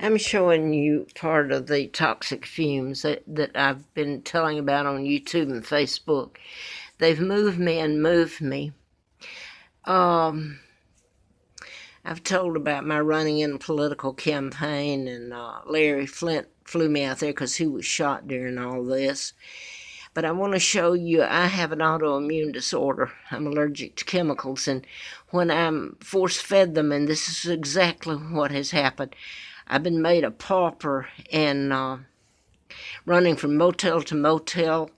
I'm showing you part of the toxic fumes that I've been telling about on YouTube and Facebook. They've moved me and moved me. Um, I've told about my running in a political campaign, and Larry Flint flew me out there because he was shot during all this. But I want to show you I have an autoimmune disorder. I'm allergic to chemicals, and when I'm force fed them, and this is exactly what has happened, I've been made a pauper and running from motel to motel.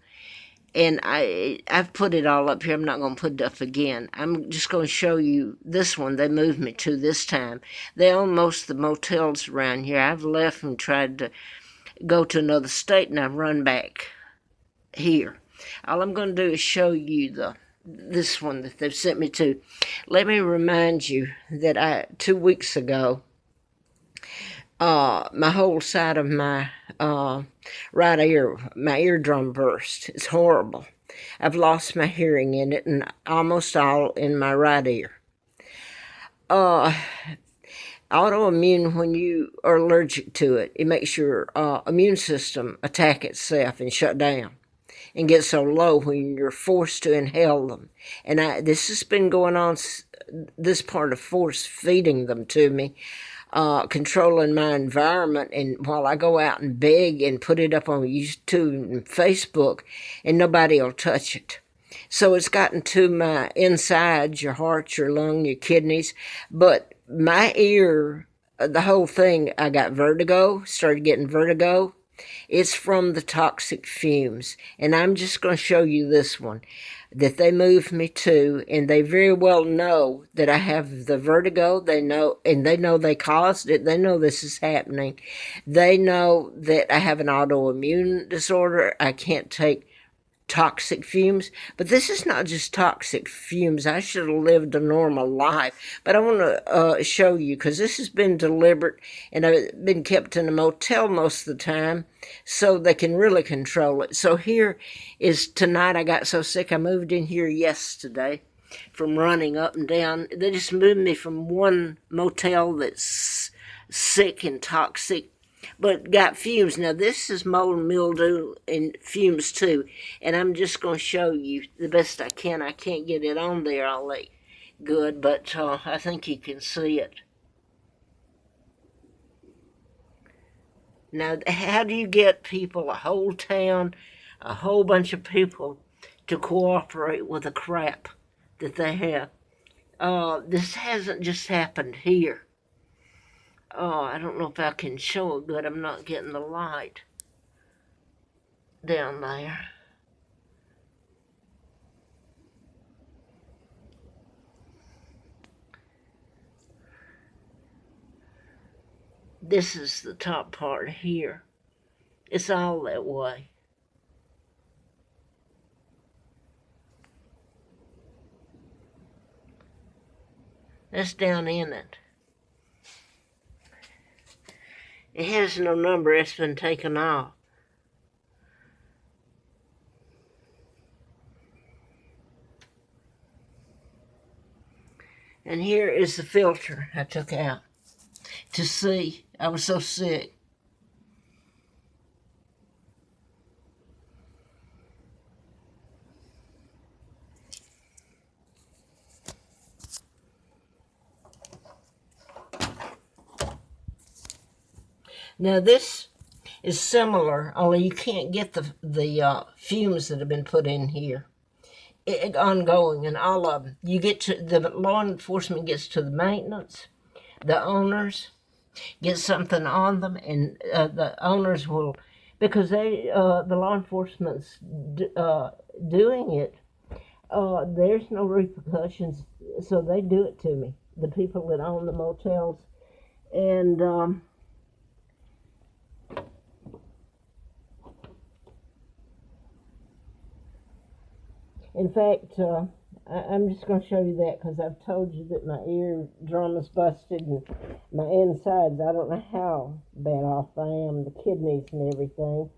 And I've put it all up here. I'm not going to put it up again. I'm just going to show you this one they moved me to this time. They own most of the motels around here. I've left and tried to go to another state, and I've run back here. All I'm going to do is show you this one that they've sent me to. Let me remind you that 2 weeks ago, my whole side of my right ear, my eardrum burst. It's horrible. I've lost my hearing in it, and almost all in my right ear. Autoimmune, when you are allergic to it, it makes your immune system attack itself and shut down and get so low when you're forced to inhale them. And this has been going on, this part of force feeding them to me, controlling my environment, and while I go out and beg and put it up on YouTube and Facebook, and nobody will touch it. So it's gotten to my insides, your heart, your lung, your kidneys, but my ear, the whole thing, I got vertigo, started getting vertigo. It's from the toxic fumes, and I'm just going to show you this one that they moved me to, and they very well know that I have the vertigo. They know, and they know they caused it. They know this is happening. They know that I have an autoimmune disorder. I can't take toxic fumes, but this is not just toxic fumes. I should have lived a normal life, but I want to show you, because this has been deliberate, and I've been kept in a motel most of the time so they can really control it. So here is tonight. I got so sick I moved in here yesterday from running up and down. They just moved me from one motel that's sick and toxic but got fumes. Now this is mold and mildew and fumes too, and I'm just going to show you the best I can. I can't get it on there all that good, but I think you can see it. Now, how do you get people, a whole town, a whole bunch of people to cooperate with the crap that they have? This hasn't just happened here. I don't know if I can show it good. I'm not getting the light down there. This is the top part here. It's all that way. That's down in it. It has no number. It's been taken off. And here is the filter I took out to see. I was so sick. Now this is similar, only you can't get the fumes that have been put in here. Ongoing, and all of them. You get to the law enforcement gets to the maintenance, the owners get something on them, and the owners will, because the law enforcement's doing it. There's no repercussions, so they do it to me. The people that own the motels, and in fact, I'm just going to show you that because I've told you that my eardrum is busted and my insides. I don't know how bad off I am, the kidneys and everything.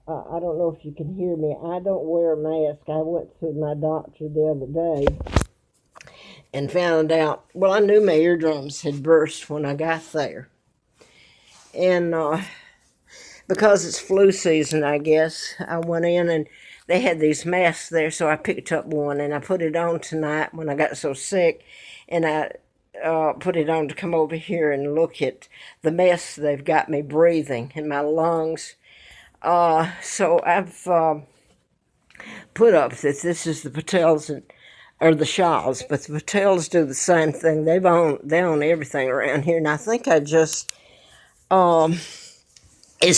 I don't know if you can hear me. I don't wear a mask. I went to my doctor the other day and found out, well, I knew my eardrums had burst when I got there. And because it's flu season, I guess, I went in and they had these masks there, so I picked up one and I put it on tonight when I got so sick. And I put it on to come over here and look at the mess they've got me breathing in my lungs. So I've put up that this is the Patels or the Shaws, but the Patels do the same thing. They own everything around here, and I think it's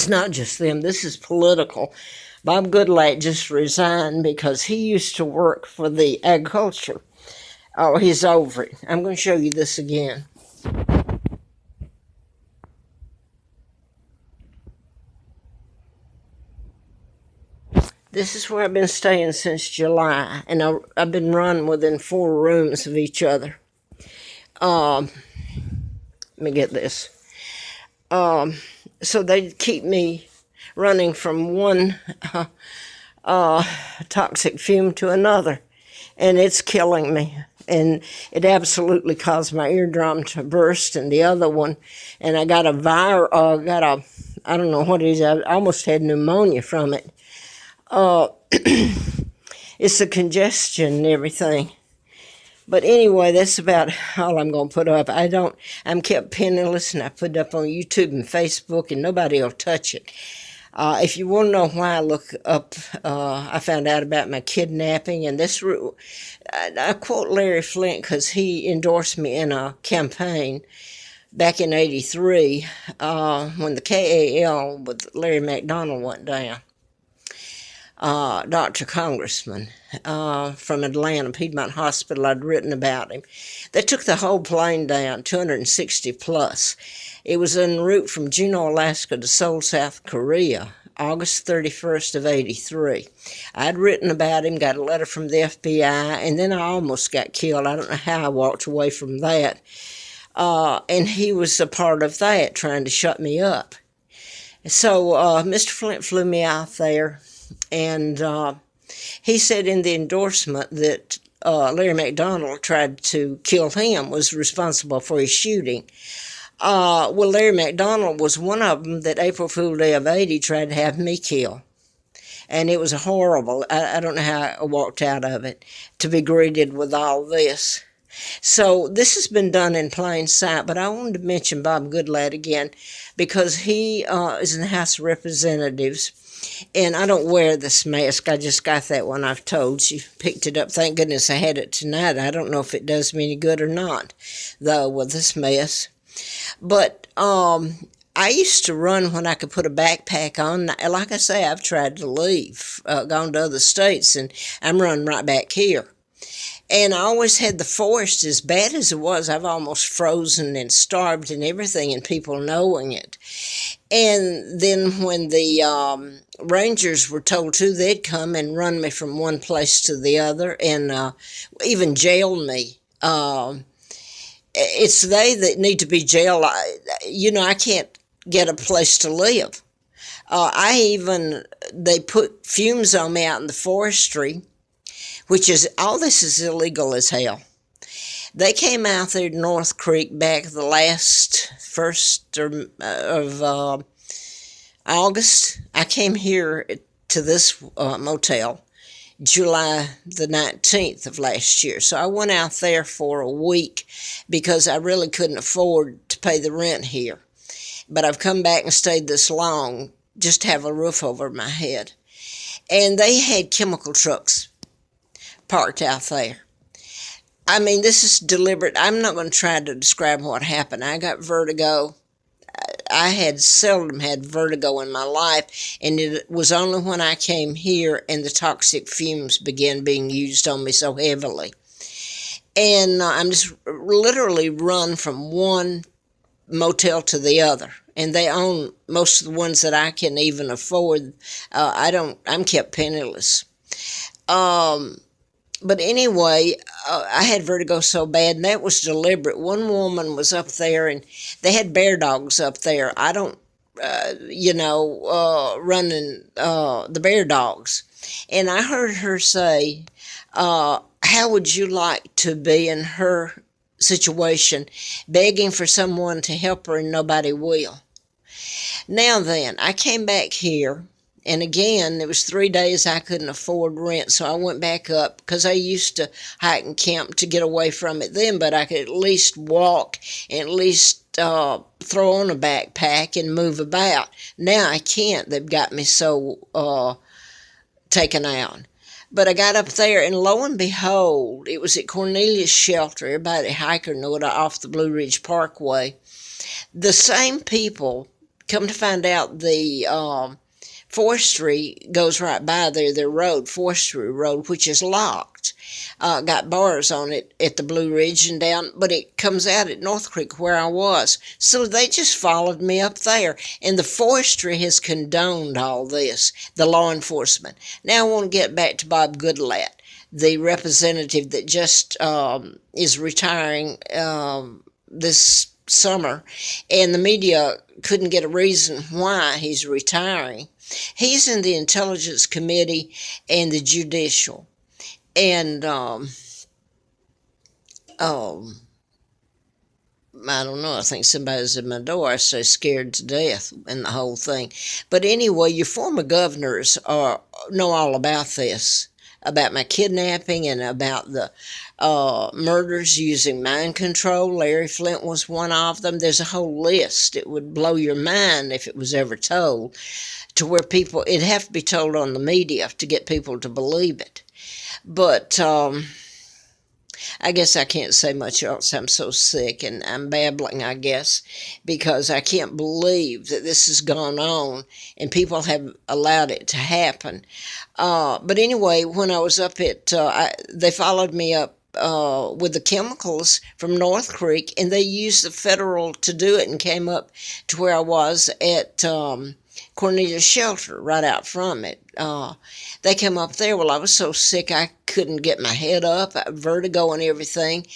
not just them. This is political. Bob Goodlatte just resigned because he used to work for the agriculture. Oh, he's over it. I'm going to show you this again. This is where I've been staying since July, and I've been running within 4 rooms of each other. Let me get this. So they keep me running from one toxic fume to another, and it's killing me. And it absolutely caused my eardrum to burst, and the other one, and I got I don't know what it is, I almost had pneumonia from it. It's the congestion and everything. But anyway, that's about all I'm going to put up. I'm kept penniless, and I put it up on YouTube and Facebook, and nobody will touch it. If you want to know why I look up, I found out about my kidnapping, and I quote Larry Flint because he endorsed me in a campaign back in '83 when the KAL with Larry McDonald went down. Dr. Congressman from Atlanta, Piedmont Hospital, I'd written about him. They took the whole plane down, 260 plus. It was en route from Juneau, Alaska to Seoul, South Korea, August 31st of '83. I'd written about him, got a letter from the FBI, and then I almost got killed. I don't know how I walked away from that. And he was a part of that, trying to shut me up. So Mr. Flint flew me out there. And he said in the endorsement that Larry McDonald tried to kill him, was responsible for his shooting. Well, Larry McDonald was one of them that April Fool Day of '80 tried to have me kill. And it was horrible. I don't know how I walked out of it to be greeted with all this. So this has been done in plain sight, but I wanted to mention Bob Goodlatte again because he is in the House of Representatives. And I don't wear this mask. I just got that one, I've told you. Picked it up. Thank goodness I had it tonight. I don't know if it does me any good or not, though, with this mess. But I used to run when I could put a backpack on. Like I say, I've tried to leave, gone to other states, and I'm running right back here. And I always had the forest, as bad as it was, I've almost frozen and starved and everything, and people knowing it. And then when the Rangers were told to, they'd come and run me from one place to the other and even jail me. It's they that need to be jailed. I can't get a place to live. They put fumes on me out in the forestry, which is, all this is illegal as hell. They came out there to North Creek back the last 1st of August. I came here to this motel July the 19th of last year. So I went out there for a week because I really couldn't afford to pay the rent here. But I've come back and stayed this long just to have a roof over my head. And they had chemical trucks parked out there. I mean, this is deliberate. I'm not going to try to describe what happened. I got vertigo. I had seldom had vertigo in my life, and it was only when I came here and the toxic fumes began being used on me so heavily. And I'm just literally run from one motel to the other, and they own most of the ones that I can even afford. I'm kept penniless. But anyway, I had vertigo so bad, and that was deliberate. One woman was up there, and they had bear dogs up there. I don't, running the bear dogs. And I heard her say, how would you like to be in her situation, begging for someone to help her and nobody will? Now then, I came back here, and again, it was 3 days I couldn't afford rent, so I went back up because I used to hike and camp to get away from it then, but I could at least walk and at least throw on a backpack and move about. Now I can't. They've got me so taken out. But I got up there, and lo and behold, it was at Cornelius Shelter. Everybody hiker knew it, off the Blue Ridge Parkway. The same people, come to find out, the forestry goes right by there, their road, Forestry Road, which is locked. Got bars on it at the Blue Ridge and down, but it comes out at North Creek where I was. So they just followed me up there, and the forestry has condoned all this, the law enforcement. Now I want to get back to Bob Goodlatte, the representative that just is retiring this summer, and the media couldn't get a reason why he's retiring. He's in the Intelligence Committee and the Judicial. And I don't know, I think somebody's at my door. I say scared to death and the whole thing. But anyway, your former governors know all about this, about my kidnapping and about the murders using mind control. Larry Flint was one of them. There's a whole list. It would blow your mind if it was ever told, to where people, it'd have to be told on the media to get people to believe it. But I guess I can't say much else. I'm so sick, and I'm babbling, I guess, because I can't believe that this has gone on and people have allowed it to happen. But anyway, when I was up at, they followed me up with the chemicals from North Creek, and they used the federal to do it, and came up to where I was at Cornelius Shelter, right out from it. They came up there. Well, I was so sick I couldn't get my head up, vertigo and everything.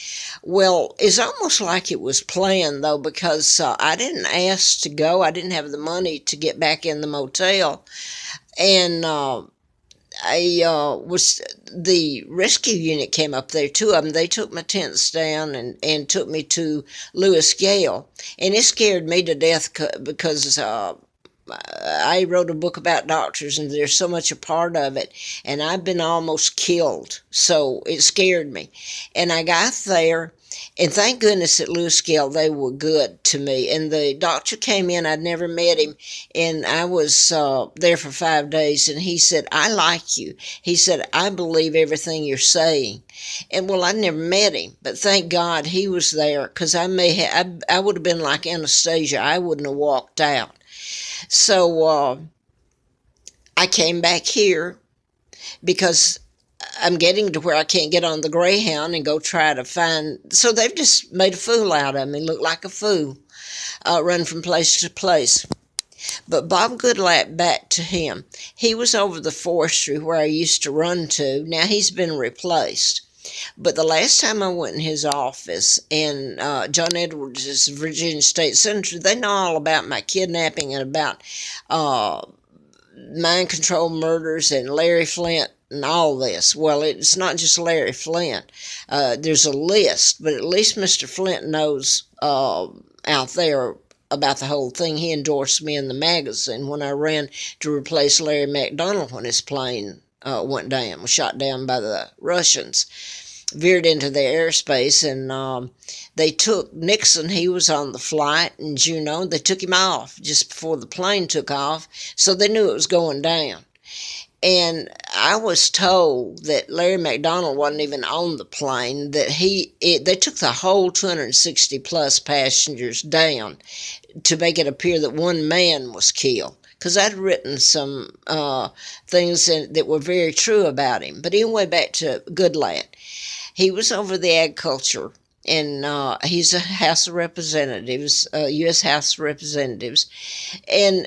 Well, it's almost like it was planned, though, because I didn't ask to go. I didn't have the money to get back in the motel. And the rescue unit came up there, two of them. They took my tents down and took me to Lewis Gale. And it scared me to death because I wrote a book about doctors, and there's so much a part of it, and I've been almost killed, so it scared me. And I got there, and thank goodness at Lewis Gale they were good to me. And the doctor came in. I'd never met him, and I was there for 5 days, and he said, "I like you." He said, "I believe everything you're saying." And well, I'd never met him, but thank God he was there, because I would have been like Anastasia. I wouldn't have walked out. So I came back here because I'm getting to where I can't get on the Greyhound and go try to find. So they've just made a fool out of me, look like a fool, run from place to place. But Bob Goodlatte, back to him. He was over the forestry where I used to run to. Now he's been replaced. But the last time I went in his office, and John Edwards is Virginia State Senator, they know all about my kidnapping and about mind control murders and Larry Flint and all this. Well, it's not just Larry Flint. There's a list, but at least Mr. Flint knows out there about the whole thing. He endorsed me in the magazine when I ran to replace Larry McDonald when his plane went down, was shot down by the Russians, veered into their airspace, and they took Nixon. He was on the flight in Juneau. They took him off just before the plane took off, so they knew it was going down. And I was told that Larry McDonald wasn't even on the plane, that they took the whole 260 plus passengers down to make it appear that one man was killed, because I'd written some things that were very true about him. But anyway, back to Goodlatte. He was over the agriculture, and he's a House of Representatives, U.S. House of Representatives. And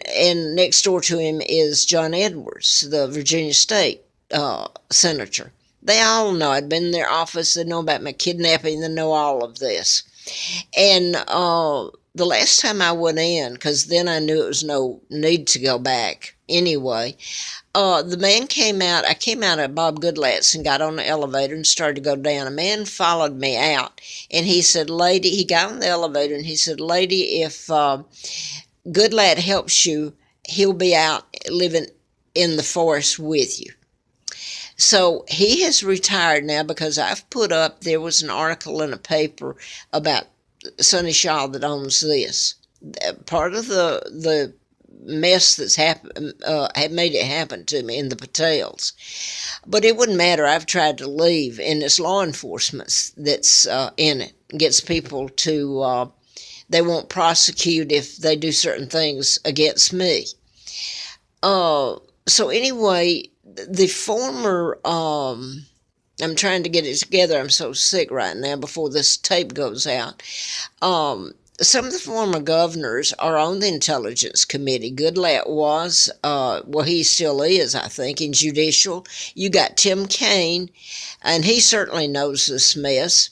next door to him is John Edwards, the Virginia State Senator. They all know. I'd been in their office. They know about my kidnapping. They know all of this. And the last time I went in, because then I knew it was no need to go back anyway, the man came out. I came out of Bob Goodlatte's and got on the elevator and started to go down. A man followed me out, and he said, "Lady," he got on the elevator, and he said, "Lady, if good lad helps you, he'll be out living in the forest with you. So he has retired now because I've put up, there was an article in a paper about Sonny Shaw that owns this. Part of the mess that's happened had made it happen to me in the Patels. But it wouldn't matter. I've tried to leave, and it's law enforcement that's in it. Gets people to, they won't prosecute if they do certain things against me. So anyway, the former, I'm trying to get it together. I'm so sick right now before this tape goes out. Some of the former governors are on the Intelligence Committee. Goodlatte was, well, he still is, I think, in judicial. You got Tim Kaine, and he certainly knows this mess.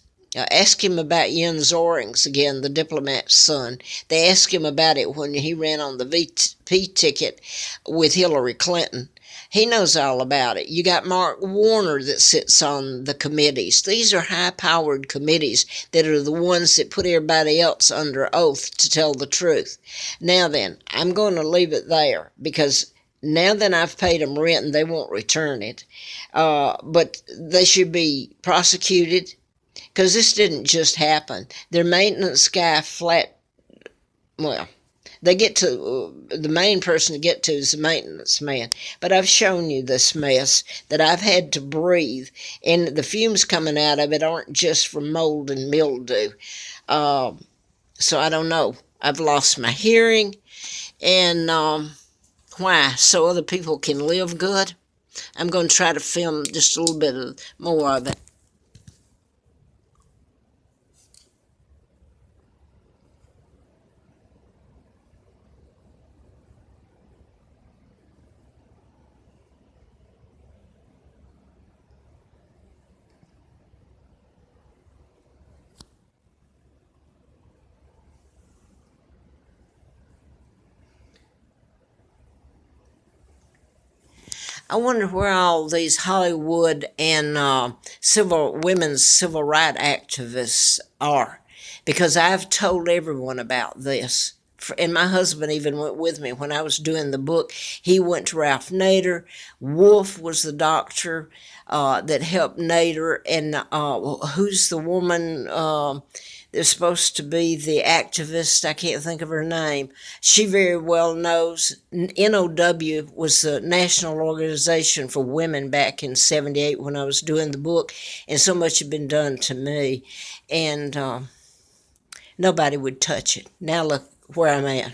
Ask him about Jens Orings, again, the diplomat's son. They asked him about it when he ran on the VP ticket with Hillary Clinton. He knows all about it. You got Mark Warner that sits on the committees. These are high-powered committees that are the ones that put everybody else under oath to tell the truth. Now then, I'm going to leave it there because now that I've paid them rent and they won't return it, but they should be prosecuted because this didn't just happen. Their maintenance guy well, they get to, the main person to get to is the maintenance man. But I've shown you this mess that I've had to breathe, and the fumes coming out of it aren't just from mold and mildew. So I don't know. I've lost my hearing, and why? So other people can live good. I'm going to try to film just a little bit more of it. I wonder where all these Hollywood and women's civil rights activists are, because I've told everyone about this. And my husband even went with me when I was doing the book. He went to Ralph Nader. Wolf was the doctor that helped Nader. And who's the woman that's supposed to be the activist? I can't think of her name. She very well knows. NOW was the National Organization for Women back in '78 when I was doing the book. And so much had been done to me. And nobody would touch it. Now look where I'm at.